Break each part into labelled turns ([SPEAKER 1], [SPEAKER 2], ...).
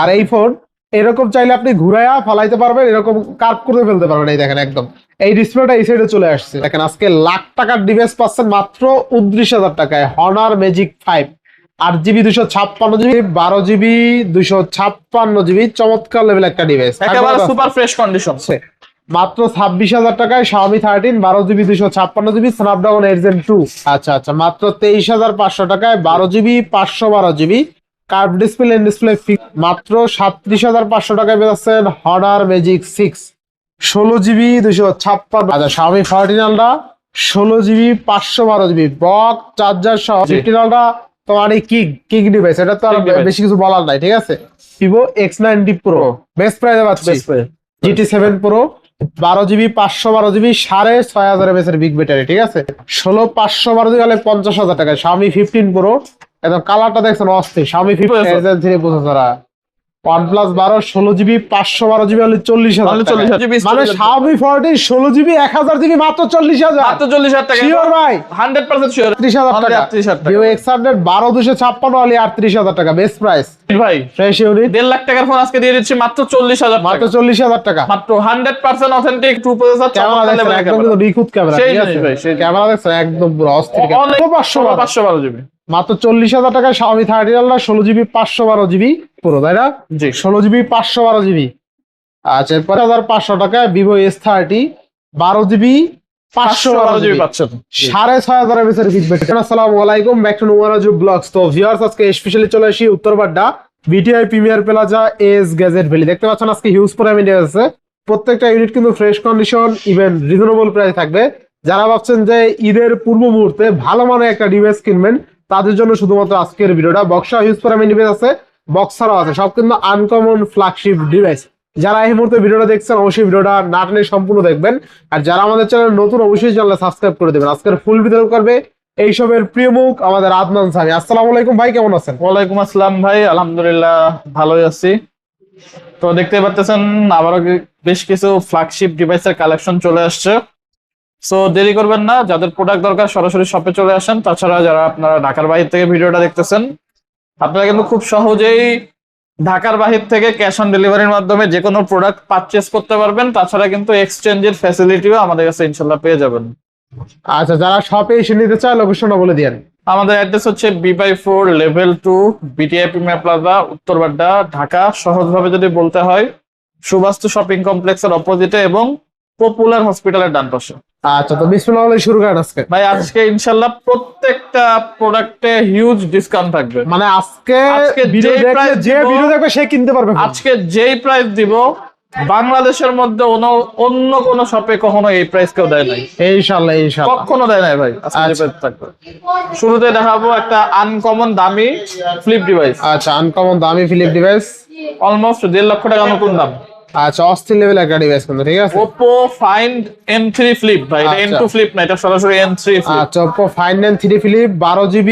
[SPEAKER 1] আর এই ফোন এরকম চাইলে আপনি ঘুরাইয়া ফলাইতে পারবেন, এরকম কার্ভ করে ফেলতে পারবেন। এই দেখেন একদম এই ডিসপ্লেটা এই সাইডে চলে আসছে। দেখেন আজকে লাখ টাকার ডিভাইস পাচ্ছেন মাত্র 29,000 টাকায়। Honours magic 5 8GB 256GB 12GB 256GB চমৎকার লেভেল একটা ডিভাইস,
[SPEAKER 2] একেবারে সুপার ফ্রেশ কন্ডিশন।
[SPEAKER 1] মাত্র 26,000 টাকায় Xiaomi 13 12GB 256GB Snapdragon 8 Gen 2। আচ্ছা আচ্ছা, মাত্র 23,500 টাকায় 12GB 512GB curve display display মাত্র 37,500 টাকায় পেয়েছেন হনার ম্যাজিক 6 16GB 256। আচ্ছা Xiaomi 14 Ultra 16GB 512GB বক চার্জার সহ 15 Ultra তো মানে কিক ডিভাইস, এটা তো আর বেশি কিছু বলার নাই। ঠিক আছে, Vivo X90 Pro বেস্ট প্রাইসে পাচ্ছি। GT7 Pro 12GB 512GB 6,500 mAh big battery. ঠিক আছে, 16,512GB হলে 50,000 টাকা। Xiaomi 15 Pro একদম কালারটা দেখছেন অস্থির। Xiaomi 15 Gen 3 processor. OnePlus 12 16GB 512GB হলে 40,000 টাকা। মানে Xiaomi 14 16GB 1000GB মাত্র 40,000।
[SPEAKER 2] মাত্র 40,000 টাকা
[SPEAKER 1] শিওর ভাই,
[SPEAKER 2] 100% শিওর।
[SPEAKER 1] 30,000 টাকা। Vivo X100 12,256 হলে 38,000 টাকা বেস্ট প্রাইস
[SPEAKER 2] ভাই।
[SPEAKER 1] ফ্রেশ ইউনিট
[SPEAKER 2] 1.5 লাখ টাকার ফোন আজকে দিয়ে দিচ্ছি মাত্র 40,000
[SPEAKER 1] মাত্র 40,000 টাকা।
[SPEAKER 2] মাত্র 100% অথেন্টিক ট্রু প্রসেসর।
[SPEAKER 1] ক্যামেরা দেখেন একদম কিন্তু নিখুঁত ক্যামেরা। ঠিক আছে, ক্যামেরা দেখেন একদম পুরো অস্থির ক্যামেরা।
[SPEAKER 2] 512GB
[SPEAKER 1] মাত্র 40,000 টাকায় Xiaomi 13 Ultra 16GB 512GB পুরো, তাই না?
[SPEAKER 2] জি
[SPEAKER 1] 16GB 512GB। আচ্ছা, এরপর 1,500 টাকায় Vivo S30 12GB 512GB
[SPEAKER 2] পাচ্ছেন।
[SPEAKER 1] 6,500 mAh বিগ ব্যাটারি। আসসালামু আলাইকুম, ব্যাক টু নোমারাজু ব্লগস। তো ভিউয়ার্স আজকে স্পেশালি চলে আসি Uttar Badda BTI premier plaza S gadget valley. দেখতে পাচ্ছেন আজকে হিউজ পরিমাণে ডিভাইস আছে। প্রত্যেকটা ইউনিট কিন্তু fresh condition, even reasonable price থাকবে। যারা ভাবছেন যে ঈদের পূর্ব মুহূর্তে ভালো মানের একটা ডিভাইস কিনবেন, তাদের জন্য শুধুমাত্র আজকের ভিডিওটা। বক্সা হিউজ পরিমাণে ডিভাইস আছে, বক্সারও আছে, সব কিন্তু আনকমন ফ্ল্যাগশিপ ডিভাইস। যারা এই মুহূর্তে ভিডিওটা দেখছেন অবশ্যই ভিডিওটা না টেনে সম্পূর্ণ দেখবেন। আর যারা আমাদের চ্যানেল নতুন অবশ্যই চ্যানেল সাবস্ক্রাইব করে দেবেন। আজকের ফুল ভিডিও করবে এইসবের প্রিয় মুখ আমাদের আদনান সামি। আসসালামু আলাইকুম ভাই, কেমন আছেন?
[SPEAKER 2] ওয়ালাইকুম আসসালাম ভাই, আলহামদুলিল্লাহ ভালোই আছি। তো দেখতে পাচ্ছেন আবারও বেশ কিছু ফ্ল্যাগশিপ ডিভাইসের কালেকশন চলে আসছে। সো দেরি করবেন না, যাদের প্রোডাক্ট দরকার সরাসরি শপে চলে আসেন। তাছাড়া যারা আপনারা ঢাকার বাহির থেকে ভিডিওটা দেখতেছেন, আপনারা কিন্তু খুব সহজেই ঢাকার বাহির থেকে ক্যাশ অন ডেলিভারির মাধ্যমে যে কোনো প্রোডাক্ট পারচেস করতে পারবেন। তাছাড়া কিন্তু এক্সচেঞ্জের ফ্যাসিলিটিও আমাদের কাছে ইনশাল্লাহ পেয়ে যাবেন।
[SPEAKER 1] আচ্ছা, যারা শপে এসে নিতে চায় লোকেশনটা বলে দিয়েন।
[SPEAKER 2] আমাদের অ্যাড্রেস হচ্ছে B/4 level 2 BTI premier plaza Uttar Badda Dhaka. সহজভাবে যদি বলতে হয় সুবাস্তু শপিং কমপ্লেক্সের অপোজিটে এবং পপুলার হসপিটালের ডান পাশে।
[SPEAKER 1] আচ্ছা, তো বিসমিল্লাহ বলে শুরু করেন আজকে।
[SPEAKER 2] ভাই আজকে ইনশাআল্লাহ প্রত্যেকটা প্রোডাক্টে হিউজ ডিসকাউন্ট থাকবে।
[SPEAKER 1] মানে আজকে ভিডিও দেখলে যে ভিডিও দেখবে সে কিনতে পারবে।
[SPEAKER 2] আজকে যেই প্রাইস দিব বাংলাদেশের মধ্যে অন্য কোন শপে কখনো এই প্রাইস কেউ দেয় নাই।
[SPEAKER 1] ইনশাআল্লাহ ইনশাআল্লাহ
[SPEAKER 2] কখনো দেয় নাই ভাই। আজকে থাকবে। শুরুতে দেখাবো একটা আনকমন দামি ফ্লিপ ডিভাইস।
[SPEAKER 1] আচ্ছা, আনকমন দামি ফ্লিপ ডিভাইস,
[SPEAKER 2] অলমোস্ট 1.5 লক্ষ টাকা নতুন দাম।
[SPEAKER 1] আচ্ছা, অস্থির লেভেল একটা ডিভাইস কিন্তু। ঠিক আছে,
[SPEAKER 2] Oppo Find M3 Flip ভাই, এটা M2 Flip না, এটা সরাসরি M3 Flip।
[SPEAKER 1] আচ্ছা, Oppo Find M3 Flip 12GB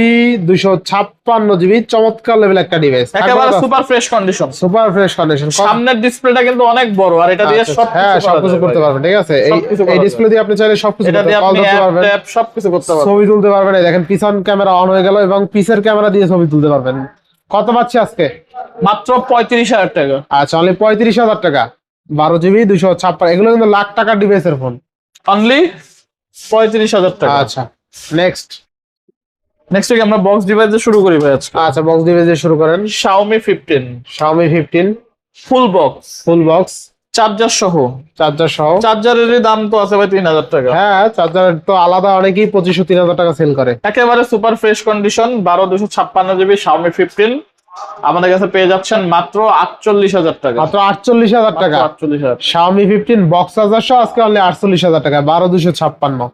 [SPEAKER 1] 256GB চমৎকার লেভেল একটা ডিভাইস,
[SPEAKER 2] একেবারে super fresh condition.
[SPEAKER 1] Super fresh condition.
[SPEAKER 2] সামনের ডিসপ্লেটা কিন্তু অনেক বড়, আর এটা দিয়ে
[SPEAKER 1] সবকিছু করতে পারবেন। ঠিক আছে, এই ডিসপ্লে দিয়ে আপনি চাইলে সবকিছু করতে পারবেন,
[SPEAKER 2] সবকিছু করতে পারবেন,
[SPEAKER 1] ছবি তুলতে পারবেন। এই দেখেন পিছন ক্যামেরা অন হয়ে গেল এবং পিছের ক্যামেরা দিয়ে ছবি তুলতে পারবেন। কত পাচ্ছি আজকে?
[SPEAKER 2] মাত্র 35,000 টাকা।
[SPEAKER 1] আচ্ছা, অনলি 35,000 টাকা 12GB 256। এগুলো কিন্তু লাখ টাকার ডিভাইসের ফোন,
[SPEAKER 2] অনলি 35,000 টাকা।
[SPEAKER 1] আচ্ছা, নেক্সট
[SPEAKER 2] উইক আমরা বক্স ডিভাইস দিয়ে শুরু করি ভাই আজকে।
[SPEAKER 1] আচ্ছা, বক্স ডিভাইস দিয়ে শুরু করেন।
[SPEAKER 2] Xiaomi 15 ফুল বক্স চার্জার সহ। চার্জারের দাম তো আছে ভাই 3,000 টাকা।
[SPEAKER 1] হ্যাঁ, চার্জার তো আলাদা, অনেকেই 2500-3000 টাকা সেল করে।
[SPEAKER 2] একেবারে super fresh condition 12/256GB Xiaomi 15 আমাদের কাছে পেয়ে যাচ্ছেন মাত্র 48,000 টাকা।
[SPEAKER 1] মাত্র 48,000 টাকা
[SPEAKER 2] 48,000
[SPEAKER 1] Xiaomi 15 বক্স চার্জার সহ আজকে অনলি 48,000 টাকা 12/256।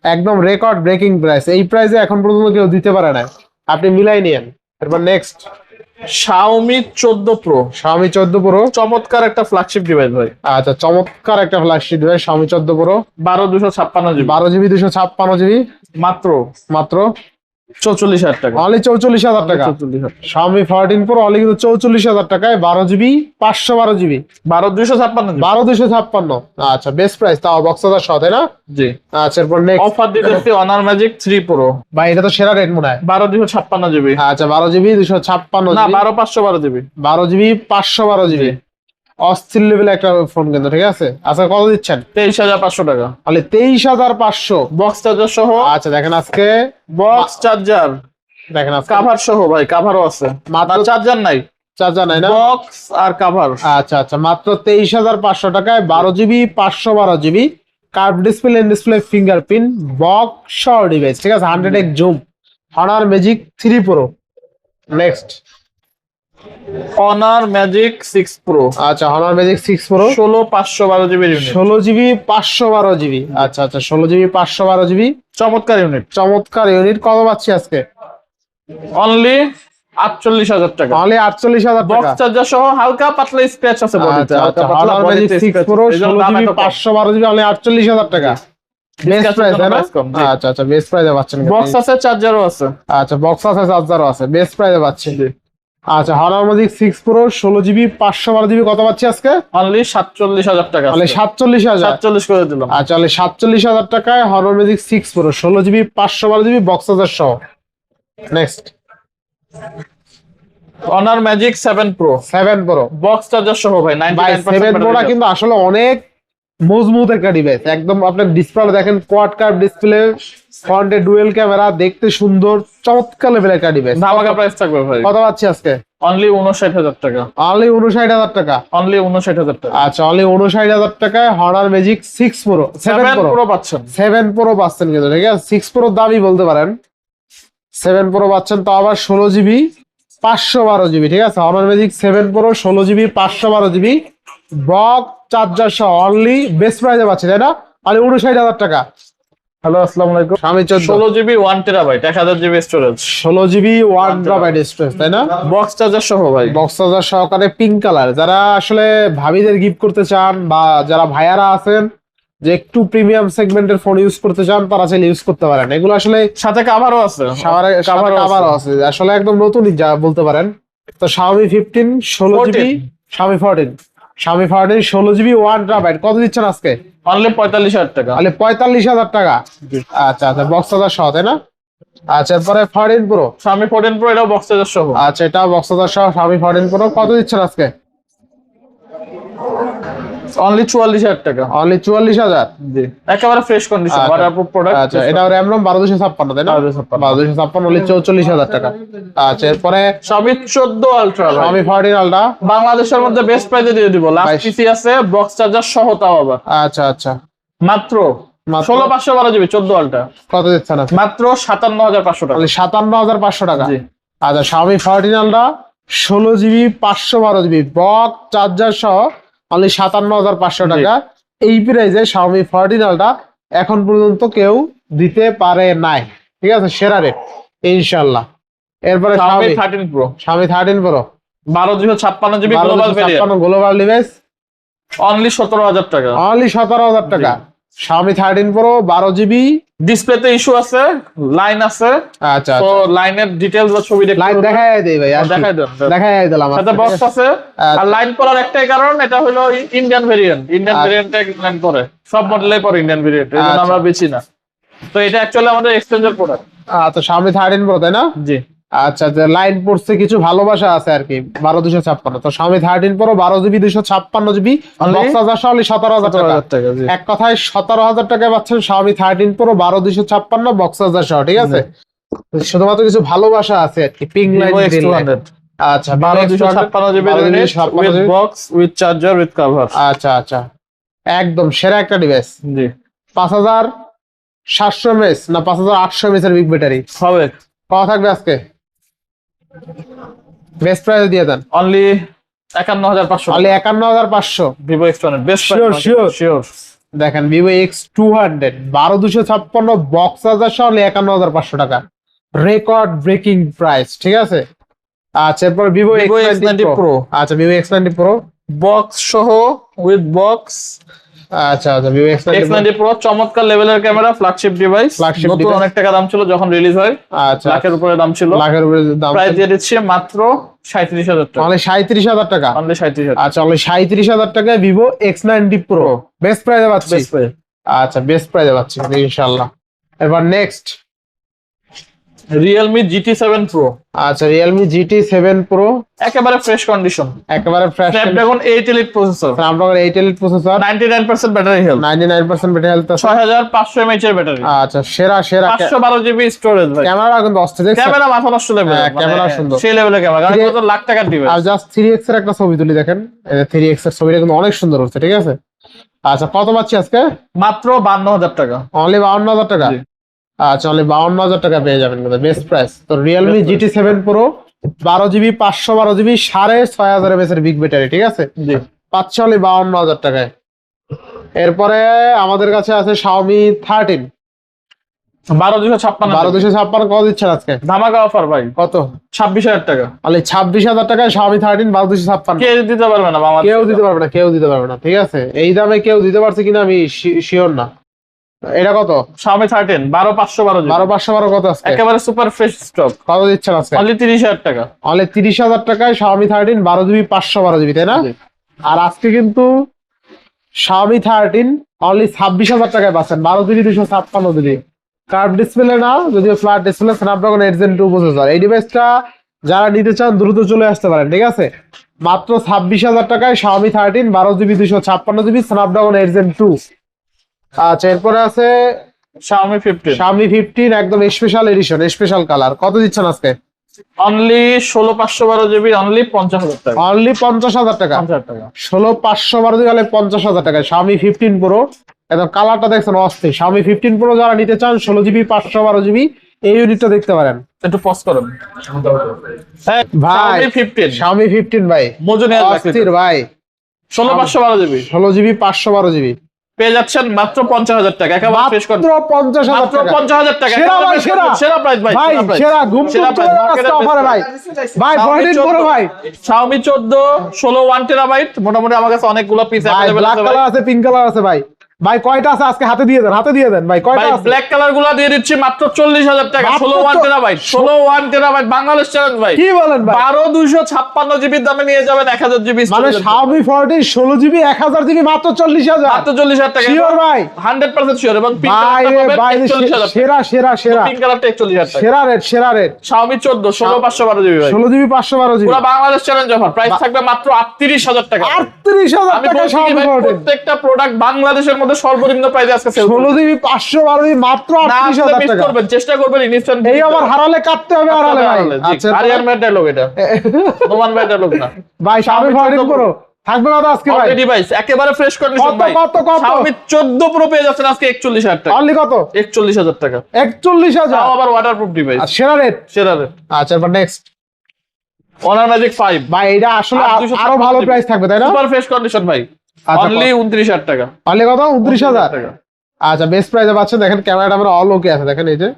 [SPEAKER 1] একদম রেকর্ড ব্রেকিং প্রাইস। এই প্রাইসে এখন পর্যন্ত কেউ দিতে পারে না, আপনি মিলাই নিয়েন। এরপর নেক্সট
[SPEAKER 2] Xiaomi 14 Pro চমৎকার একটা ফ্ল্যাগশিপ ডিভাইস ভাই।
[SPEAKER 1] আচ্ছা, চমৎকার একটা flagship device Xiaomi 14 Pro
[SPEAKER 2] 12/256GB
[SPEAKER 1] 12GB 256GB
[SPEAKER 2] মাত্র 44,000 টাকা।
[SPEAKER 1] অনলি 44,000 টাকা।
[SPEAKER 2] 44,000
[SPEAKER 1] Xiaomi 14 Pro অনলি কিন্তু 44,000 টাকায় 12GB 512GB
[SPEAKER 2] 12,256
[SPEAKER 1] 12,256। আচ্ছা বেস্ট প্রাইস, তাও বক্স হাজার সহ, তাই না?
[SPEAKER 2] জি।
[SPEAKER 1] আচ্ছা এরপর নেক্সট
[SPEAKER 2] অফার দিতেছি অনার ম্যাজিক 3 প্রো।
[SPEAKER 1] ভাই, এটা তো সেরা রেট মনে হয়।
[SPEAKER 2] 12,256 জিবি।
[SPEAKER 1] আচ্ছা 12GB 256
[SPEAKER 2] না 12,512 জিবি।
[SPEAKER 1] 12GB 512GB অস্থির লেভেলে একটা ফোন কিন্তু, ঠিক আছে। আচ্ছা কত দিচ্ছেন?
[SPEAKER 2] 23,500 টাকা।
[SPEAKER 1] তাহলে 23,500।
[SPEAKER 2] বক্স চার্জার সহ।
[SPEAKER 1] আচ্ছা দেখেন আজকে
[SPEAKER 2] বক্স চার্জার,
[SPEAKER 1] দেখেন আজকে
[SPEAKER 2] কাভার সহ ভাই, কাভারও আছে, মাত্র চার্জার নাই,
[SPEAKER 1] চার্জার নাই না,
[SPEAKER 2] বক্স আর কাভার।
[SPEAKER 1] আচ্ছা আচ্ছা মাত্র 23,500 টাকায় 12GB 512GB curve display, display fingerprint, box সহ ডিভাইস, ঠিক আছে। 100x zoom, Honor Magic 3 Pro। Next
[SPEAKER 2] Honor magic 6 pro.
[SPEAKER 1] আচ্ছা Honor Magic 6 Pro
[SPEAKER 2] 16,512 GB unit.
[SPEAKER 1] 16GB 512GB। আচ্ছা আচ্ছা 16GB 512GB
[SPEAKER 2] চমৎকার ইউনিট।
[SPEAKER 1] চমৎকার ইউনিট। কত পাচ্ছি আজকে?
[SPEAKER 2] অনলি 48,000 টাকা।
[SPEAKER 1] অনলি 48,000
[SPEAKER 2] বক্স
[SPEAKER 1] টাকা।
[SPEAKER 2] চার্জার সহ, হালকা পাতলা স্ক্র্যাচ আছে বডিতে,
[SPEAKER 1] আচ্ছা
[SPEAKER 2] হালকা
[SPEAKER 1] আচ্ছা
[SPEAKER 2] পাতলা
[SPEAKER 1] Honor Magic
[SPEAKER 2] বডিতে
[SPEAKER 1] 6
[SPEAKER 2] স্ক্র্যাচ
[SPEAKER 1] Pro
[SPEAKER 2] আছে, এইজন্য দাম
[SPEAKER 1] 16GB
[SPEAKER 2] এত কম।
[SPEAKER 1] 512GB অনলি 48,000 টাকা। বেস্ট
[SPEAKER 2] Discount
[SPEAKER 1] প্রাইস,
[SPEAKER 2] এর
[SPEAKER 1] তাই না?
[SPEAKER 2] price কম, জি।
[SPEAKER 1] আচ্ছা আচ্ছা বেস্ট প্রাইসে পাচ্ছেন।
[SPEAKER 2] বক্স আছে, চার্জারও আছে।
[SPEAKER 1] আচ্ছা বক্স আছে, চার্জারও আছে, বেস্ট প্রাইসে পাচ্ছি। আচ্ছা Honor Magic 6 Pro 16GB 512GB কত পাচ্ছি আজকে?
[SPEAKER 2] অনলি 47,000 টাকা।
[SPEAKER 1] অনলি 47,000।
[SPEAKER 2] 47 করে দিলাম।
[SPEAKER 1] আচ্ছা অনলি 47,000 টাকায় Honor Magic 6 Pro 16GB 512GB box charger সহ। Next
[SPEAKER 2] Honor Magic 7 pro
[SPEAKER 1] 7 Pro।
[SPEAKER 2] Box charger সহ ভাই,
[SPEAKER 1] ভাই 7 Pro
[SPEAKER 2] 99%
[SPEAKER 1] কিন্তু আসলে অনেক মজবুত একটা ডিভাইস। একদম আপনার ডিসপ্লে দেখেন, কোয়াড কার্ভ ডিসপ্লে, ফ্রন্টে ডুয়েল ক্যামেরা, দেখতে সুন্দর, চমৎকার লেভেলের একটা ডিভাইস।
[SPEAKER 2] ধামাকা প্রাইস থাকবে ভাই।
[SPEAKER 1] কত পাচ্ছি আজকে?
[SPEAKER 2] অনলি 59,000 টাকা।
[SPEAKER 1] অনলি 59,000 টাকা।
[SPEAKER 2] অনলি 59,000 টাকা।
[SPEAKER 1] আচ্ছা অনলি 59,000 টাকায় Honor Magic 6 Pro 7
[SPEAKER 2] 7
[SPEAKER 1] Pro
[SPEAKER 2] pro পাচ্ছেন।
[SPEAKER 1] 7 Pro পাচ্ছেন কিন্তু, ঠিক আছে। 6 Pro দামই বলতে পারেন। 7 Pro পাচ্ছেন, তো আবার 16GB 512GB, ঠিক আছে। Honor Magic 7 Pro 16GB 512GB box charger সহ অনলি বেস্ট প্রাইসে পাচ্ছি, তাই না? অনলি 59,000 টাকা।
[SPEAKER 2] হ্যালো আসসালামু আলাইকুম।
[SPEAKER 1] Xiaomi 14
[SPEAKER 2] 16 GB 1 terabyte 1000 GB storage,
[SPEAKER 1] 16GB 1TB storage, তাই না?
[SPEAKER 2] বক্স চার্জার সহ ভাই।
[SPEAKER 1] বক্স চার্জার সহকারে পিঙ্ক কালার। যারা আসলে ভাবিদের গিফট করতে চান বা যারা ভাইয়ারা আছেন যে একটু প্রিমিয়াম সেগমেন্টের ফোন ইউজ করতে চান, তারা চাইলে ইউজ করতে পারেন। এগুলো আসলে
[SPEAKER 2] সাথে কাভারও আছে।
[SPEAKER 1] কাভারও আছে, আসলে একদম নতুনই যা বলতে পারেন। তো Xiaomi 15 16GB, Xiaomi 14 16GB 1TB কত দিচ্ছেন আজকে?
[SPEAKER 2] অনলি 45,000 টাকা।
[SPEAKER 1] তাহলে 45,000 টাকা। আচ্ছা আচ্ছা বক্স চার্জার সহ, তাই না? আচ্ছা এরপরে 14 Pro।
[SPEAKER 2] Xiaomi 14 প্রো এটাও বক্স চার্জার সহ।
[SPEAKER 1] আচ্ছা এটা বক্স চার্জার সহ Xiaomi 14 Pro কত দিচ্ছেন আজকে?
[SPEAKER 2] অনলি 44,000 টাকা।
[SPEAKER 1] অনলি 44,000।
[SPEAKER 2] জি, একেবারে ফ্রেশ কন্ডিশন,
[SPEAKER 1] আচ্ছা।
[SPEAKER 2] Waterproof product.
[SPEAKER 1] আচ্ছা এটা RAM ROM 1256, তাই না? 1256 অনলি 44,000 টাকা। আচ্ছা এরপরে
[SPEAKER 2] Xiaomi 14 আলট্রা ভাই,
[SPEAKER 1] Xiaomi 14 Ultra
[SPEAKER 2] বাংলাদেশের মধ্যে বেস্ট প্রাইসে দিয়ে দিব। লাস্ট
[SPEAKER 1] বাইশ।
[SPEAKER 2] পিসি আছে, বক্স চার্জার সহ, তাও আবার
[SPEAKER 1] আচ্ছা আচ্ছা
[SPEAKER 2] মাত্র
[SPEAKER 1] মাত্র
[SPEAKER 2] 16,512 জিবি 14 আলট্রা,
[SPEAKER 1] কত দিচ্ছেন আজকে?
[SPEAKER 2] মাত্র 57,500 টাকা।
[SPEAKER 1] অনলি 57,500 টাকা।
[SPEAKER 2] জি।
[SPEAKER 1] আচ্ছা Xiaomi 14 Ultra 16GB 512GB box charger সহ অনলি 57,500 টাকা। এই প্রাইসে Xiaomi 14 Ultra এখন পর্যন্ত কেউ দিতে পারে নাই, ঠিক আছে। সেরা রেট ইনশাআল্লাহ। এরপরে
[SPEAKER 2] Xiaomi 13 pro
[SPEAKER 1] Xiaomi 13 Pro
[SPEAKER 2] 12,256 GB global variant,
[SPEAKER 1] global device
[SPEAKER 2] only 17,000 টাকা।
[SPEAKER 1] অনলি 17,000 টাকা। Xiaomi 13 Pro 12GB।
[SPEAKER 2] ডিসপ্লেতে ইস্যু আছে, লাইন আছে,
[SPEAKER 1] আচ্ছা
[SPEAKER 2] তো
[SPEAKER 1] আচ্ছা
[SPEAKER 2] লাইনের ডিটেইলস বা ছবি দেখতে
[SPEAKER 1] লাইন দেখাই দেই ভাই, আর
[SPEAKER 2] দেখাই দেন।
[SPEAKER 1] দেখাই দিলাম
[SPEAKER 2] সাথে বক্স আছে। আর লাইন করার একটাই কারণ, এটা হলো ইন্ডিয়ান ভেরিয়েন্ট, ইন্ডিয়ান ভেরিয়েন্টে লাইন করে, সব মডেলে পরে ইন্ডিয়ান ভেরিয়েন্ট, এজন্য
[SPEAKER 1] আচ্ছা।
[SPEAKER 2] আমরা বেচি না। তো এটা অ্যাকচুয়ালি আমাদের এক্সচেঞ্জের প্রোডাক্ট।
[SPEAKER 1] আচ্ছা Xiaomi 13 Pro, তাই না?
[SPEAKER 2] জি।
[SPEAKER 1] আচ্ছা যে লাইন পড়ছে কিছু ভালোবাসা আছে আর কি। 12,256 তো Xiaomi 13 Pro 12GB 256GB
[SPEAKER 2] Only
[SPEAKER 1] box charger সহ অনলি 17,000 টাকা।
[SPEAKER 2] 17,000 টাকা। জি।
[SPEAKER 1] এক কথায় 17,000 টাকায় পাচ্ছেন Xiaomi 13 Pro 12,256 বক্স চার্জার সহ, ঠিক আছে। শুধুমাত্র কিছু ভালোবাসা আছে আর কি, ping line,
[SPEAKER 2] Vivo
[SPEAKER 1] green line.
[SPEAKER 2] X200
[SPEAKER 1] আচ্ছা
[SPEAKER 2] 12,256 GB with box, with charger, with cover.
[SPEAKER 1] আচ্ছা আচ্ছা একদম সেরা একটা ডিভাইস।
[SPEAKER 2] জি।
[SPEAKER 1] 5,700 mAh না 5,800 mAh এর বিগ ব্যাটারি
[SPEAKER 2] হবে।
[SPEAKER 1] কত থাকবে আজকে? বেস্ট প্রাইস দিয়ে দেন।
[SPEAKER 2] Only 51,500
[SPEAKER 1] only 51,500।
[SPEAKER 2] Vivo X200 best
[SPEAKER 1] Sure, sure.
[SPEAKER 2] Sure.
[SPEAKER 1] দেখেন Vivo X200 12,256 বক্স চার্জার সহ অনলি 51,500 টাকা। রেকর্ড ব্রেকিং প্রাইস, ঠিক আছে। আচ্ছা এরপর Vivo X90 Pro। আচ্ছা Vivo X90 Pro
[SPEAKER 2] বক্স সহ, উইথ বক্স,
[SPEAKER 1] আচ্ছা আচ্ছা ভিভো
[SPEAKER 2] X90 Pro চমৎকার লেভেলের ক্যামেরা, ফ্ল্যাগশিপ ডিভাইস,
[SPEAKER 1] Flagship
[SPEAKER 2] নতুন
[SPEAKER 1] device।
[SPEAKER 2] অনেক টাকা দাম ছিল যখন রিলিজ হয়,
[SPEAKER 1] আচ্ছা
[SPEAKER 2] লাখের উপরে দাম ছিল,
[SPEAKER 1] লাখের উপরে দাম
[SPEAKER 2] প্রাইস দিয়ে দিচ্ছে মাত্র 37,000 টাকা,
[SPEAKER 1] অনলি 37,000 টাকা।
[SPEAKER 2] অনলি 37,000।
[SPEAKER 1] আচ্ছা অনলি 37,000 টাকায় ভিভো X90 Pro বেস্ট প্রাইসে পাচ্ছি।
[SPEAKER 2] Best price.
[SPEAKER 1] আচ্ছা বেস্ট প্রাইসে পাচ্ছি ইনশাআল্লাহ। এবার নেক্সট
[SPEAKER 2] Realme GT7 Pro
[SPEAKER 1] আচ্ছা Realme GT7 Pro
[SPEAKER 2] একেবারে ফ্রেশ কন্ডিশন,
[SPEAKER 1] একেবারে fresh,
[SPEAKER 2] Snapdragon 8 Elite processor,
[SPEAKER 1] Snapdragon 8 Elite processor,
[SPEAKER 2] 99% battery health,
[SPEAKER 1] 99% battery health আছে।
[SPEAKER 2] 6500 mAh এর ব্যাটারি,
[SPEAKER 1] আচ্ছা সেরা সেরা
[SPEAKER 2] 512 জিবি স্টোরেজ ভাই,
[SPEAKER 1] ক্যামেরা কিন্তু অস্থির দেখছেন,
[SPEAKER 2] ক্যামেরা মাথা নষ্ট লেভেল,
[SPEAKER 1] হ্যাঁ, ক্যামেরা সুন্দর।
[SPEAKER 2] সেই লেভেলের ক্যামেরা, কারণ কত লাখ টাকার ডিভাইস।
[SPEAKER 1] আর জাস্ট 3x এর একটা ছবি তুলি দেখেন, এই 3x এর ছবিটা কিন্তু অনেক সুন্দর হচ্ছে, ঠিক আছে। আচ্ছা কত পাচ্ছি আজকে?
[SPEAKER 2] মাত্র 52,000 টাকা,
[SPEAKER 1] অনলি 52,000 টাকা।
[SPEAKER 2] জি।
[SPEAKER 1] আচ্ছা অনলি 52,000 টাকা পেয়ে যাবেন কিন্তু বেস্ট প্রাইস। তো Realme GT7 Pro 12GB 512GB 6,500 mAh এর বিগ ব্যাটারি, ঠিক আছে,
[SPEAKER 2] জি
[SPEAKER 1] পাচ্ছি অনলি 52,000 টাকায়। এরপরে আমাদের কাছে আছে Xiaomi 13
[SPEAKER 2] 12,256
[SPEAKER 1] 12,256 কত দিচ্ছেন আজকে?
[SPEAKER 2] ধামাকা অফার ভাই,
[SPEAKER 1] কত?
[SPEAKER 2] 26,000 টাকা,
[SPEAKER 1] অনলি 26,000 টাকায় Xiaomi 13 12,256।
[SPEAKER 2] কে দিতে পারবে না বাবা,
[SPEAKER 1] কেউ দিতে পারবে না, কেউ দিতে পারবে না, ঠিক আছে। এই দামে কেউ দিতে পারছে কিনা আমি শিওর না। এটা কত?
[SPEAKER 2] Xiaomi 13 12,512 জিবি,
[SPEAKER 1] 12,512 কত আজকে?
[SPEAKER 2] একেবারে সুপার ফ্রেশ স্টক,
[SPEAKER 1] কত দিচ্ছেন আজকে?
[SPEAKER 2] অনলি 30,000 টাকা,
[SPEAKER 1] অনলি 30,000 টাকায় Xiaomi 13 12GB 512GB, তাই না?
[SPEAKER 2] জি।
[SPEAKER 1] আর আজকে কিন্তু Xiaomi 13 অনলি 26,000 টাকায় পাচ্ছেন 12GB 256GB। কার্ভ ডিসপ্লে না, যদিও flat display, Snapdragon 8 Gen 2 processor. এই ডিভাইসটা যারা নিতে চান দ্রুত চলে আসতে পারেন, ঠিক আছে। মাত্র 26,000 টাকায় Xiaomi 13 12GB 256GB Snapdragon 8 Gen 2। আচ্ছা এরপরে আছে
[SPEAKER 2] Xiaomi 15
[SPEAKER 1] Xiaomi 15 একদম স্পেশাল এডিশন, স্পেশাল কালার। কত দিচ্ছেন আজকে?
[SPEAKER 2] অনলি 16,512 জিবি, অনলি 50,000 টাকা,
[SPEAKER 1] অনলি 50,000 টাকা।
[SPEAKER 2] 50,000 টাকা,
[SPEAKER 1] 16,512 গেলে 50,000 টাকা Xiaomi 15 Pro। একদম কালারটা দেখছেন অস্থির। Xiaomi 15 Pro যারা নিতে চান 16GB 512GB এই ইউনিটটা দেখতে পারেন।
[SPEAKER 2] একটু পজ করুন হ্যাঁ,
[SPEAKER 1] ভাই
[SPEAKER 2] Xiaomi 15
[SPEAKER 1] Xiaomi 15 ভাই
[SPEAKER 2] মোজনিয়া
[SPEAKER 1] অস্থির ভাই,
[SPEAKER 2] 16,512 জিবি
[SPEAKER 1] 16GB 512GB
[SPEAKER 2] পেয়ে যাচ্ছেন মাত্র 50,000 টাকা, একেবারে ফ্রেশ
[SPEAKER 1] মাত্র 50,000
[SPEAKER 2] মাত্র
[SPEAKER 1] টাকা।
[SPEAKER 2] 50,000 টাকা,
[SPEAKER 1] সেরা ভাই, সেরা
[SPEAKER 2] সেরা প্রাইস ভাই,
[SPEAKER 1] ভাই
[SPEAKER 2] সেরা price।
[SPEAKER 1] সেরা ঘুম
[SPEAKER 2] সেরা
[SPEAKER 1] চলে
[SPEAKER 2] price,
[SPEAKER 1] আসছে
[SPEAKER 2] market-এর
[SPEAKER 1] অফারে
[SPEAKER 2] best
[SPEAKER 1] ভাই।
[SPEAKER 2] price।
[SPEAKER 1] ভাই
[SPEAKER 2] Xiaomi
[SPEAKER 1] 14 Pro
[SPEAKER 2] 14
[SPEAKER 1] ভাই,
[SPEAKER 2] Xiaomi 14 16 1 টেরাবাইট, মোটামুটি আমার কাছে অনেকগুলো পিস
[SPEAKER 1] ভাই
[SPEAKER 2] अवेलेबल
[SPEAKER 1] ব্ল্যাক
[SPEAKER 2] আছে ভাই।
[SPEAKER 1] কালার আছে, পিঙ্ক কালার আছে ভাই। ভাই কয়টা আছে আজকে? হাতে দিয়ে দেন, হাতে দিয়ে দেন ভাই, কয়টা
[SPEAKER 2] ভাই
[SPEAKER 1] আছে?
[SPEAKER 2] ব্ল্যাক কালার গুলো দিয়ে দিচ্ছি মাত্র 40,000 টাকা,
[SPEAKER 1] মাত্র
[SPEAKER 2] 16 1 টেরাবাইট, 16 1 টেরাবাইট বাংলাদেশ চ্যালেঞ্জ ভাই,
[SPEAKER 1] কি বলেন ভাই?
[SPEAKER 2] 12,256 জিবির দামে নিয়ে যাবেন 1,000 জিবি,
[SPEAKER 1] মানে Xiaomi 14 16GB 1000GB মাত্র 40,000।
[SPEAKER 2] মাত্র 40,000 টাকা,
[SPEAKER 1] শিওর ভাই?
[SPEAKER 2] 100% শিওর। এবং পিঙ্ক
[SPEAKER 1] ভাই রে
[SPEAKER 2] কালারটা
[SPEAKER 1] ভাই
[SPEAKER 2] পাবেন 41,000
[SPEAKER 1] সেরা সেরা সেরা
[SPEAKER 2] পিঙ্ক কালারটা 41,000 টাকা,
[SPEAKER 1] সেরা রেট, সেরা রেট।
[SPEAKER 2] Xiaomi 14 16,512 জিবি ভাই,
[SPEAKER 1] 16GB 512GB
[SPEAKER 2] পুরো বাংলাদেশ চ্যালেঞ্জ অফার, প্রাইস থাকবে মাত্র 38,000 টাকা।
[SPEAKER 1] 38,000
[SPEAKER 2] আমি
[SPEAKER 1] টাকা
[SPEAKER 2] বলছি কি
[SPEAKER 1] Xiaomi
[SPEAKER 2] ভাই,
[SPEAKER 1] 14
[SPEAKER 2] প্রত্যেকটা প্রোডাক্ট বাংলাদেশের মধ্যে সর্বনিম্ন প্রাইসে আজকে সেল
[SPEAKER 1] 16GB 512GB মাত্র 38,000
[SPEAKER 2] মিস
[SPEAKER 1] টাকা।
[SPEAKER 2] করবেন, চেষ্টা করবেন ইনস্ট্যান্ট।
[SPEAKER 1] এই আবার হারালে কাটতে হবে, হারালে ভাই। আচ্ছা
[SPEAKER 2] আরিয়ান ভাই ডায়লগ এটা, নোমান ভাই ডায়লগ না।
[SPEAKER 1] ভাই Xiaomi 14 Pro থাকবে কত আজকে ভাই?
[SPEAKER 2] অলরেডি ডিভাইস একেবারে ফ্রেশ কন্ডিশন
[SPEAKER 1] কত,
[SPEAKER 2] ভাই,
[SPEAKER 1] কত, কত?
[SPEAKER 2] Xiaomi 14 Pro পেয়ে যাচ্ছেন আজকে 41,000 টাকা,
[SPEAKER 1] অনলি কত?
[SPEAKER 2] 41,000 টাকা,
[SPEAKER 1] 41,000।
[SPEAKER 2] তাও আবার ওয়াটারপ্রুফ ডিভাইস,
[SPEAKER 1] আর সেরা রেট।
[SPEAKER 2] সেরা রেট।
[SPEAKER 1] আচ্ছা এবার নেক্সট
[SPEAKER 2] Honor Magic 5
[SPEAKER 1] ভাই, এটা আসলে
[SPEAKER 2] 8,256
[SPEAKER 1] আরো ভালো প্রাইস থাকবে তাই না?
[SPEAKER 2] সুপার ফ্রেশ কন্ডিশন ভাই,
[SPEAKER 1] আচ্ছা,
[SPEAKER 2] অনলি 29,000 টাকা,
[SPEAKER 1] অনলি কত? 29,000
[SPEAKER 2] টাকা।
[SPEAKER 1] আচ্ছা বেস্ট প্রাইসে পাচ্ছেন। দেখেন ক্যামেরাটা আমরা অল ওকে আছে, দেখেন এই যে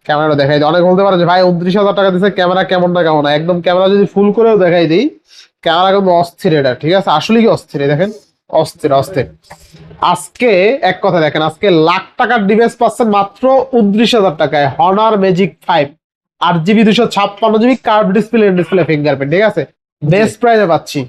[SPEAKER 1] ক্যামেরাটা দেখাই দিই। অনেক বলতে পারে যে ভাই 29,000 টাকা দিচ্ছে, ক্যামেরা কেমন না কেমন না। একদম ক্যামেরা যদি ফুল করেও দেখাই দিই, ক্যামেরা কিন্তু অস্থির এটা, ঠিক আছে। আসলে কি অস্থির, এই দেখেন অস্থির অস্থির। আজকে এক কথা দেখেন, আজকে লাখ টাকার ডিভাইস পাচ্ছেন মাত্র 29,000 টাকায় Honor Magic 5 8GB 256GB curve display fingerprint, ঠিক আছে, বেস্ট প্রাইসে পাচ্ছি।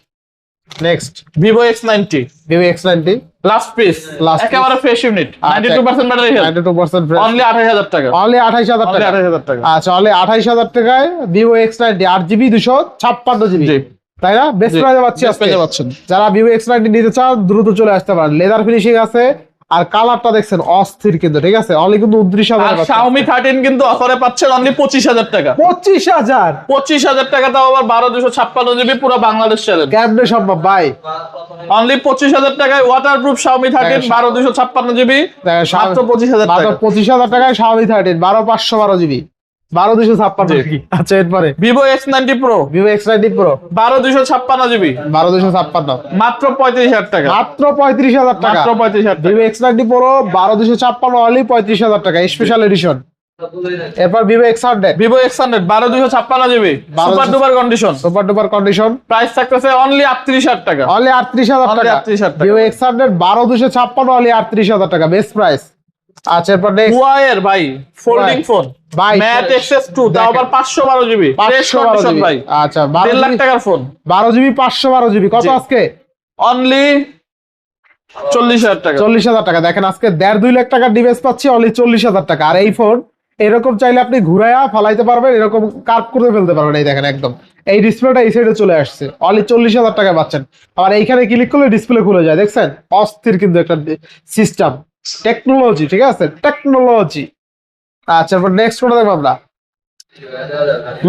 [SPEAKER 1] Next
[SPEAKER 2] Vivo X90
[SPEAKER 1] Vivo X90
[SPEAKER 2] last piece,
[SPEAKER 1] Last
[SPEAKER 2] একেবারে ফ্রেশ ইউনিট,
[SPEAKER 1] আচ্ছা।
[SPEAKER 2] 92% ব্যাটারি হেলথ,
[SPEAKER 1] 92%
[SPEAKER 2] অনলি 28,000 টাকা,
[SPEAKER 1] অনলি 28,000
[SPEAKER 2] অনলি
[SPEAKER 1] টাকা।
[SPEAKER 2] 28,000 টাকা।
[SPEAKER 1] আচ্ছা অনলি 28,000 টাকায় Vivo X90 8GB 256GB,
[SPEAKER 2] জি,
[SPEAKER 1] তাই না? বেস্ট
[SPEAKER 2] জি,
[SPEAKER 1] প্রাইসে পাচ্ছি
[SPEAKER 2] best
[SPEAKER 1] আজকে।
[SPEAKER 2] price-এ পাচ্ছেন।
[SPEAKER 1] যারা Vivo X90 নিতে চান দ্রুত চলে আসতে পারেন। লেদার ফিনিশিং আছে আর কালারটা দেখছেন অস্থির কিন্তু, ঠিক আছে। অনলি কিন্তু 29,000
[SPEAKER 2] আর Xiaomi 13 কিন্তু অফারে পাচ্ছেন অনলি 25,000 টাকা,
[SPEAKER 1] 25,000
[SPEAKER 2] 25,000 টাকা, তাও আবার 12,256 জিবি, পুরো বাংলাদেশ চ্যালেঞ্জ,
[SPEAKER 1] কেমনে সম্ভব ভাই?
[SPEAKER 2] অনলি 25,000 টাকায় ওয়াটারপ্রুফ Xiaomi 13 12,256 জিবি,
[SPEAKER 1] দেখেন,
[SPEAKER 2] মাত্র 25,000
[SPEAKER 1] মাত্র
[SPEAKER 2] টাকা।
[SPEAKER 1] 25,000 টাকায় Xiaomi 13 12,512GB 12,256GB। আচ্ছা এরপরে
[SPEAKER 2] Vivo X90 Pro
[SPEAKER 1] Vivo X90 Pro
[SPEAKER 2] 12,256 GB,
[SPEAKER 1] 12,256
[SPEAKER 2] মাত্র 35,000 টাকা,
[SPEAKER 1] মাত্র 35,000 টাকা।
[SPEAKER 2] মাত্র 35,000 টাকা।
[SPEAKER 1] Vivo X90 Pro 12,256 অনলি 35,000 টাকা স্পেশাল এডিশন। এরপর Vivo X100
[SPEAKER 2] Vivo X100 12256 GB super duper condition,
[SPEAKER 1] super duper condition,
[SPEAKER 2] price থাকতেছে অনলি 38,000 টাকা।
[SPEAKER 1] অনলি 38,000
[SPEAKER 2] Only
[SPEAKER 1] টাকা।
[SPEAKER 2] 38,000 টাকা।
[SPEAKER 1] ভিভো X100 12256 অনলি 38,000 টাকা, বেস্ট প্রাইস। আচ্ছা এরপর নেক্সট
[SPEAKER 2] Huawei এর ভাই ফোল্ডিং ফোন
[SPEAKER 1] ভাই,
[SPEAKER 2] ম্যাট XS2 তাও আবার 512 জিবি ফ্রেশ
[SPEAKER 1] 512
[SPEAKER 2] কন্ডিশন
[SPEAKER 1] জিবি।
[SPEAKER 2] ভাই।
[SPEAKER 1] আচ্ছা
[SPEAKER 2] 1.5 লাখ টাকার ফোন
[SPEAKER 1] 12 জিবি 512 জিবি কত
[SPEAKER 2] জি।
[SPEAKER 1] আজকে?
[SPEAKER 2] অনলি 40,000 টাকা।
[SPEAKER 1] 40,000 টাকা। দেখেন আজকে 1.5-2 লাখ টাকার ডিভাইস পাচ্ছি অনলি 40,000 টাকা। আর এই ফোন এরকম চাইলে আপনি ঘুরাইয়া ফালাইতে পারবেন, এরকম কার্ভ করে ফেলতে পারবেন। এই দেখেন একদম এই ডিসপ্লেটা এই সাইডে চলে আসছে, অনলি 40,000 টাকায় পাচ্ছেন। আবার এইখানে ক্লিক করলে ডিসপ্লে খুলে যায়, দেখছেন অস্থির কিন্তু একটা সিস্টেম, টেকনোলজি, ঠিক আছে টেকনোলজি। আচ্ছা এরপর নেক্সট কোনটা দেখবো আমরা?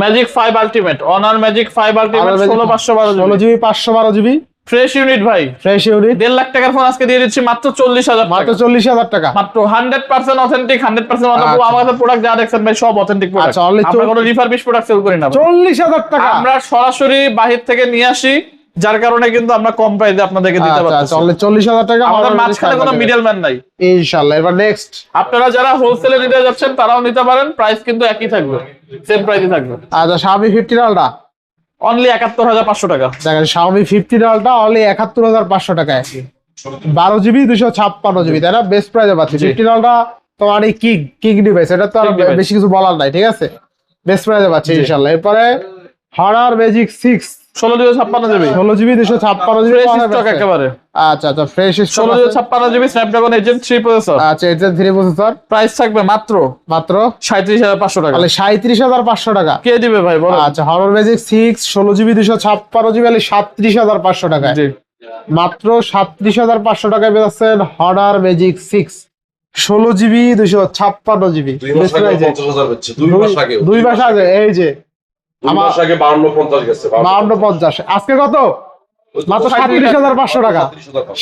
[SPEAKER 2] Magic 5 ultimate, honour magic 5 ultimate 16512
[SPEAKER 1] 16 GB 512 GB
[SPEAKER 2] fresh unit ভাই।
[SPEAKER 1] ফ্রেশ ইউনিট
[SPEAKER 2] 1.5 লাখ টাকার ফোন আজকে দিয়ে দিচ্ছি মাত্র 40,000
[SPEAKER 1] মাত্র
[SPEAKER 2] টাকা।
[SPEAKER 1] 40,000 টাকা।
[SPEAKER 2] মাত্র 100% অথেন্টিক, 100%
[SPEAKER 1] আচ্ছা।
[SPEAKER 2] আমার কাছে প্রোডাক্ট যা দেখছেন ভাই সব অথেন্টিক প্রোডাক্ট।
[SPEAKER 1] আচ্ছা, only
[SPEAKER 2] আমরা কোনো রিফারবিশ প্রোডাক্ট সেল করি না ভাই।
[SPEAKER 1] 40,000 টাকা।
[SPEAKER 2] আমরা সরাসরি বাহির থেকে নিয়ে আসি, যার কারণে কিন্তু আমরা কম প্রাইসে আপনাদেরকে দিতে
[SPEAKER 1] আচ্ছা
[SPEAKER 2] পারছি।
[SPEAKER 1] আচ্ছা অনলি 40,000 টাকা।
[SPEAKER 2] আমাদের মাঝখানে কোনো মিডলম্যান নাই।
[SPEAKER 1] ইনশাআল্লাহ। এবার নেক্সট
[SPEAKER 2] আপনারা যারা হোলসেলে নিতে যাচ্ছেন তারাও নিতে পারেন, প্রাইস কিন্তু একই থাকবে, সেম প্রাইসই থাকবে।
[SPEAKER 1] আচ্ছা Xiaomi 15 আলট্রা
[SPEAKER 2] অনলি 71,500 টাকা।
[SPEAKER 1] দেখেন Xiaomi 15 আলট্রা অনলি 71,500 টাকায় 12 জিবি 256 জিবি, তাই না? বেস্ট প্রাইসে পাচ্ছি।
[SPEAKER 2] জি।
[SPEAKER 1] 15 আলট্রা তো মানে কিং ডিভাইস, এটা তো আর
[SPEAKER 2] King device।
[SPEAKER 1] বেশি কিছু বলার নাই, ঠিক আছে বেস্ট প্রাইসে পাচ্ছি
[SPEAKER 2] জি।
[SPEAKER 1] ইনশাআল্লাহ। এরপরে Honor Magic 6
[SPEAKER 2] 16,256 GB
[SPEAKER 1] 16 GB 256 GB
[SPEAKER 2] fresh stock একেবারে।
[SPEAKER 1] আচ্ছা আচ্ছা fresh stock.
[SPEAKER 2] 16,256 GB Snapdragon agent 3 processor,
[SPEAKER 1] আচ্ছা এটা 3 প্রসেসর,
[SPEAKER 2] প্রাইস থাকবে মাত্র
[SPEAKER 1] মাত্র
[SPEAKER 2] 37,500 টাকা।
[SPEAKER 1] তাহলে 37,500 টাকা।
[SPEAKER 2] কে দিবে ভাই বলো?
[SPEAKER 1] আচ্ছা Honor Magic 6 16 জিবি 256 জিবি 37,500 টাকায়,
[SPEAKER 2] জি
[SPEAKER 1] মাত্র 37,500 টাকায় পেয়েছেন Honor Magic 6 16 জিবি 256 জিবি।
[SPEAKER 3] 2 মাস আগে 50,000 বেচছে, 2 মাস আগে
[SPEAKER 1] 2 মাস আগে এই যে
[SPEAKER 3] 2 মাস আগে 52-50 গেছে
[SPEAKER 1] 52-50 আজকে কত? মাত্র 37,500 টাকা।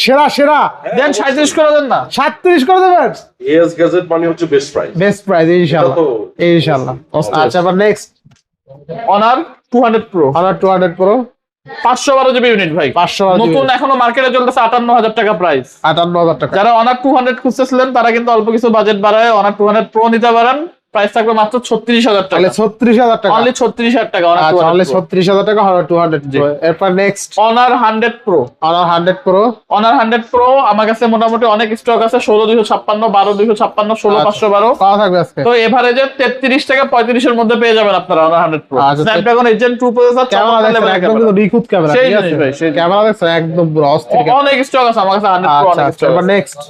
[SPEAKER 1] সেরা সেরা
[SPEAKER 2] দেন 37 করে দেন না।
[SPEAKER 1] 37 করে দেবেন,
[SPEAKER 3] এস গ্যাজেট মানে হচ্ছে বেস্ট প্রাইস।
[SPEAKER 1] বেস্ট প্রাইস ইনশাআল্লাহ
[SPEAKER 3] এটা তো
[SPEAKER 1] ইনশাআল্লাহ। আচ্ছা এবার next
[SPEAKER 2] honour 200 pro
[SPEAKER 1] Honor 200 Pro
[SPEAKER 2] 512 GB unit ভাই,
[SPEAKER 1] 512
[SPEAKER 2] নতুন এখনো মার্কেটে চলতেছে 58,000 টাকা প্রাইস।
[SPEAKER 1] 58,000 টাকা।
[SPEAKER 2] যারা অনার 200 খুঁজতেছিলেন তারা কিন্তু অল্প কিছু বাজেট বাড়ায় অনার 200 প্রো নিতে পারেন, প্রাইস থাকবে মাত্র 36,000
[SPEAKER 1] তাহলে
[SPEAKER 2] টাকা।
[SPEAKER 1] 36,000 টাকা।
[SPEAKER 2] অনলি 36,000 টাকা অনার
[SPEAKER 1] আচ্ছা অনলি
[SPEAKER 2] 200 প্রো।
[SPEAKER 1] 36,000 টাকা Honor 200
[SPEAKER 2] জি।
[SPEAKER 1] Pro। এরপর next
[SPEAKER 2] honour 100 pro,
[SPEAKER 1] Honor 100 Pro
[SPEAKER 2] honour 100 pro আমার কাছে মোটামুটি অনেক স্টক আছে, 16,256 12,256 16,512।
[SPEAKER 1] কত থাকবে আজকে?
[SPEAKER 2] তো এভারেজে 33 থেকে 35 এর মধ্যে পেয়ে যাবেন আপনারা অনার 100 প্রো
[SPEAKER 1] আচ্ছা,
[SPEAKER 2] স্ন্যাপড্রাগন এজেন্ট 2 প্রসেসর।
[SPEAKER 1] ক্যামেরা দেখছেন একদম কিন্তু নিখুঁত ক্যামেরা,
[SPEAKER 2] সেই
[SPEAKER 1] ঠিক
[SPEAKER 2] জিনিস
[SPEAKER 1] আছে
[SPEAKER 2] ভাই, সেই জিনিস।
[SPEAKER 1] ক্যামেরা দেখছেন একদম পুরো অস্থির ক্যামেরা।
[SPEAKER 2] অনেক স্টক আছে আমার কাছে 100 প্রো,
[SPEAKER 1] আচ্ছা
[SPEAKER 2] অনেক
[SPEAKER 1] আচ্ছা
[SPEAKER 2] স্টক
[SPEAKER 1] এবার
[SPEAKER 2] আছে।
[SPEAKER 1] Next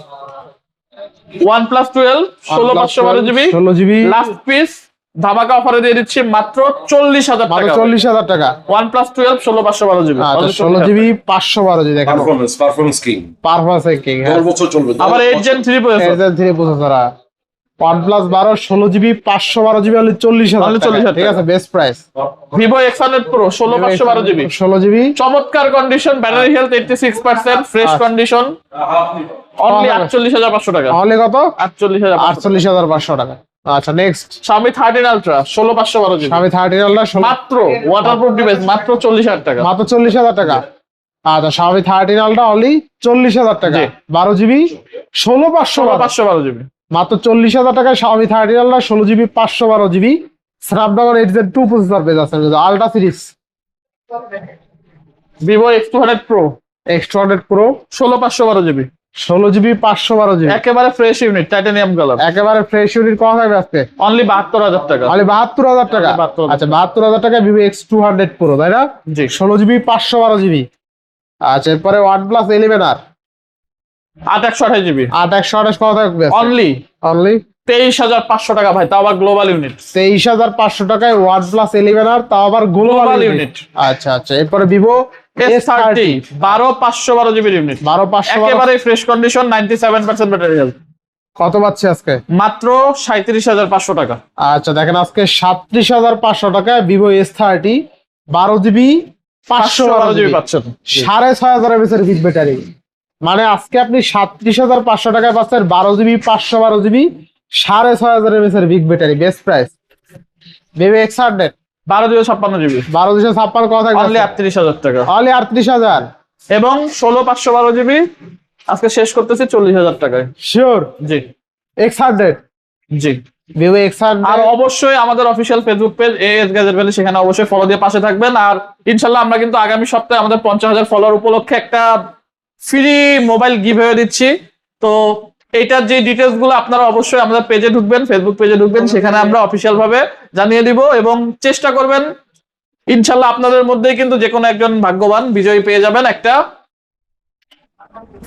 [SPEAKER 2] OnePlus 12 16,512 GB
[SPEAKER 1] 16 GB
[SPEAKER 2] last piece ধামাকা অফারে দিয়ে দিচ্ছি মাত্র 40,000
[SPEAKER 1] মাত্র
[SPEAKER 2] টাকা।
[SPEAKER 1] 40,000 টাকা।
[SPEAKER 2] OnePlus 12 16,512 GB.
[SPEAKER 1] আচ্ছা 16 জিবি 512 জিবি দেখেন
[SPEAKER 3] পারফরম্যান্স কিং
[SPEAKER 1] পারফরম্যান্স কিং।
[SPEAKER 3] 10 বছর চলবে।
[SPEAKER 2] আবার 8 Gen 3 প্রসেসর
[SPEAKER 1] এর 3 processor OnePlus 12 16 GB 512 GB only 40,000
[SPEAKER 2] Only
[SPEAKER 1] টাকা,
[SPEAKER 2] 40,000
[SPEAKER 1] ঠিক আছে best price.
[SPEAKER 2] Vivo X100 Pro 16,512 GB
[SPEAKER 1] 16 GB
[SPEAKER 2] চমৎকার কন্ডিশন, ব্যাটারি হেলথ 86%, ফ্রেশ
[SPEAKER 1] আচ্ছা।
[SPEAKER 2] কন্ডিশন, অনলি 48,500 টাকা।
[SPEAKER 1] অনলি কত?
[SPEAKER 2] 48,500।
[SPEAKER 1] 48,500 টাকা। আচ্ছা next
[SPEAKER 2] Xiaomi 13 Ultra 16,512 GB
[SPEAKER 1] Xiaomi 13 ultra
[SPEAKER 2] মাত্র ওয়াটারপ্রুফ ডিভাইস মাত্র 40,000 টাকা।
[SPEAKER 1] মাত্র 40,000 টাকা। আচ্ছা Xiaomi 13 আলট্রা অনলি 40,000 টাকা
[SPEAKER 2] জি।
[SPEAKER 1] 12 জিবি 16,512
[SPEAKER 2] 16,512 জিবি
[SPEAKER 1] মাত্র 40,000 টাকায় Xiaomi 13 ultra 16 GB 512 GB Snapdragon 8 Gen 2 processor পেয়ে যাচ্ছেন ultra series.
[SPEAKER 2] Vivo X200 Pro
[SPEAKER 1] X200 Pro
[SPEAKER 2] 16,512 GB
[SPEAKER 1] 16 GB 512 GB
[SPEAKER 2] একেবারে ফ্রেশ ইউনিট টাইটানিয়াম কালার,
[SPEAKER 1] একেবারে ফ্রেশ ইউনিট কত থাকবে আজকে?
[SPEAKER 2] অনলি 72,000 টাকা।
[SPEAKER 1] অনলি 72,000 টাকা।
[SPEAKER 2] 72,000
[SPEAKER 1] আচ্ছা 72,000 টাকা Vivo X200 Pro, তাই না?
[SPEAKER 2] জি
[SPEAKER 1] 16 জিবি 512 জিবি। আচ্ছা এরপরে OnePlus 11R
[SPEAKER 2] 8/128 জিবি
[SPEAKER 1] 8/128 কত থাকবে
[SPEAKER 2] অনলি
[SPEAKER 1] অনলি
[SPEAKER 2] 23,500 টাকা ভাই, তাও আবার গ্লোবাল ইউনিট।
[SPEAKER 1] 23,500 টাকায় OnePlus 11R তাও আবার গ্লোবাল
[SPEAKER 2] Global
[SPEAKER 1] ইউনিট।
[SPEAKER 2] unit।
[SPEAKER 1] আচ্ছা আচ্ছা এরপরে Vivo
[SPEAKER 2] S30 12,512 জিবি ইউনিট
[SPEAKER 1] 12,512
[SPEAKER 2] একেবারে ফ্রেশ কন্ডিশন 97% ব্যাটারি হেলথ
[SPEAKER 1] কত পাচ্ছি আজকে?
[SPEAKER 2] মাত্র 37,500 টাকা।
[SPEAKER 1] আচ্ছা দেখেন আজকে 37,500 টাকায় Vivo S30 12 GB 512
[SPEAKER 2] GB
[SPEAKER 1] GB
[SPEAKER 2] পাচ্ছেন।
[SPEAKER 1] 6,500 এমএএইচ বিগ ব্যাটারি। মানে আজকে আপনি 37,500 টাকায় পাচ্ছেন 12 GB 512 GB 6,500 mAh big battery, best price. Vivo X100
[SPEAKER 2] 12,256 GB
[SPEAKER 1] 12,256 কত থাকবে?
[SPEAKER 2] অনলি 38,000 টাকা।
[SPEAKER 1] অনলি 38,000
[SPEAKER 2] এবং 16,512 জিবি আজকে শেষ করতেছি 40,000 টাকায়।
[SPEAKER 1] শিওর।
[SPEAKER 2] জি
[SPEAKER 1] X100
[SPEAKER 2] জি
[SPEAKER 1] ভিভো X100
[SPEAKER 2] আর অবশ্যই আমাদের official Facebook page as gadget valley, সেখানে অবশ্যই ফলো দিয়ে পাশে থাকবেন। আর ইনশাল্লাহ আমরা কিন্তু আগামী সপ্তাহে আমাদের 50,000 ফলোয়ার উপলক্ষে একটা ফ্রি মোবাইল গিভঅ্যাওয়ে দিচ্ছি। তো এইটার যে ডিটেলস গুলো আপনারা অবশ্যই আমাদের পেজে ঢুকবেন, ফেসবুক পেজে ঢুকবেন, সেখানে আমরা অফিসিয়াল ভাবে জানিয়ে দিব এবং চেষ্টা করবেন ইনশাল্লাহ আপনাদের মধ্যেই কিন্তু যে কোনো একজন ভাগ্যবান বিজয়ী পেয়ে যাবেন একটা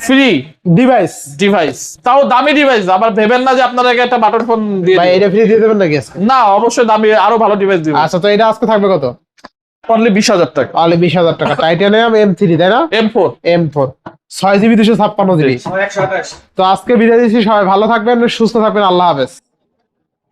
[SPEAKER 2] ফ্রি ডিভাইস, তাও দামি ডিভাইস। আবার ভেবেন না যে আপনাদেরকে একটা বাটন ফোন দিয়ে
[SPEAKER 1] ভাই
[SPEAKER 2] দিব।
[SPEAKER 1] এটা ফ্রি দিয়ে দেবেন নাকি আজকে?
[SPEAKER 2] না, অবশ্যই দামি আরো ভালো ডিভাইস দিব।
[SPEAKER 1] আচ্ছা, তো এটা আজকে থাকবে কত?
[SPEAKER 2] অনলি 20,000 টাকা।
[SPEAKER 1] অনলি 20,000 টাকা। টাইটানিয়াম M3 তাই না?
[SPEAKER 2] M4
[SPEAKER 1] M4 6GB 256GB। তো আজকে বিদায় দিচ্ছি, সবাই ভালো থাকবেন, সুস্থ থাকবেন, আল্লাহ হাফেজ।